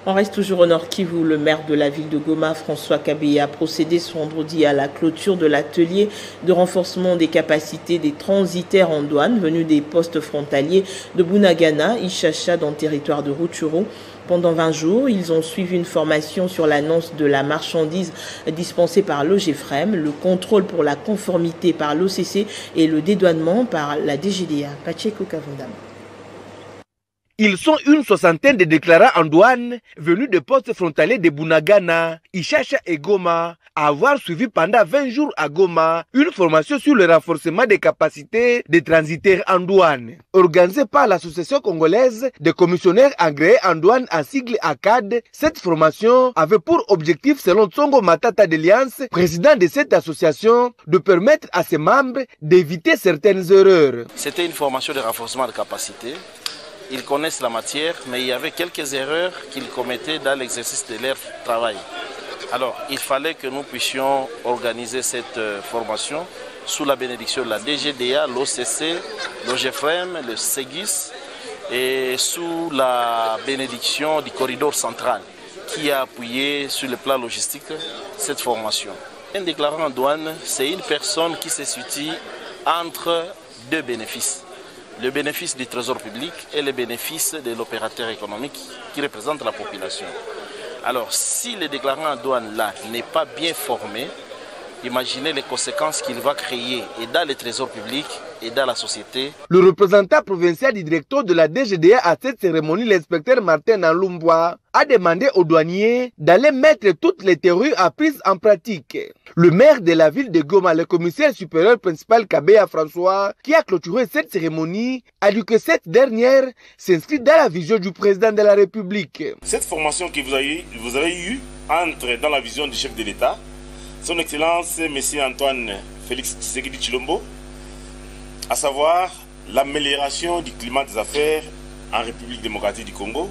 On reste toujours au Nord Kivu. Le maire de la ville de Goma, François Kabé, a procédé ce vendredi à la clôture de l'atelier de renforcement des capacités des transitaires en douane venus des postes frontaliers de Bunagana, Ishasha dans le territoire de Rutshuru. Pendant 20 jours, ils ont suivi une formation sur l'annonce de la marchandise dispensée par l'OGFREM, le contrôle pour la conformité par l'OCC et le dédouanement par la DGDA. Pacheco Kavundam. Ils sont une soixantaine de déclarants en douane venus de postes frontaliers de Bunagana, Ishasha et Goma, à avoir suivi pendant 20 jours à Goma une formation sur le renforcement des capacités des transitaires en douane. Organisée par l'Association congolaise des commissionnaires agréés en douane à sigle ACAD, cette formation avait pour objectif, selon Tsongo Matata d'Alliance, président de cette association, de permettre à ses membres d'éviter certaines erreurs. C'était une formation de renforcement de capacité. Ils connaissent la matière, mais il y avait quelques erreurs qu'ils commettaient dans l'exercice de leur travail. Alors, il fallait que nous puissions organiser cette formation sous la bénédiction de la DGDA, l'OCC, l'OGFREM, le SEGIS et sous la bénédiction du corridor central qui a appuyé sur le plan logistique cette formation. Un déclarant en douane, c'est une personne qui se situe entre deux bénéfices. Le bénéfice du trésor public et le bénéfice de l'opérateur économique qui représente la population. Alors, si le déclarant en douane là n'est pas bien formé, imaginez les conséquences qu'il va créer et dans le trésor public et dans la société. Le représentant provincial du directeur de la DGDA à cette cérémonie, l'inspecteur Martin Nalumboa, a demandé aux douaniers d'aller mettre toutes les théories apprises en pratique. Le maire de la ville de Goma, le commissaire supérieur principal Kabea François, qui a clôturé cette cérémonie, a dit que cette dernière s'inscrit dans la vision du président de la République. Cette formation que vous avez eue entre dans la vision du chef de l'État, son Excellence M. Antoine Félix Tshisekedi Tshilombo, à savoir l'amélioration du climat des affaires en République démocratique du Congo,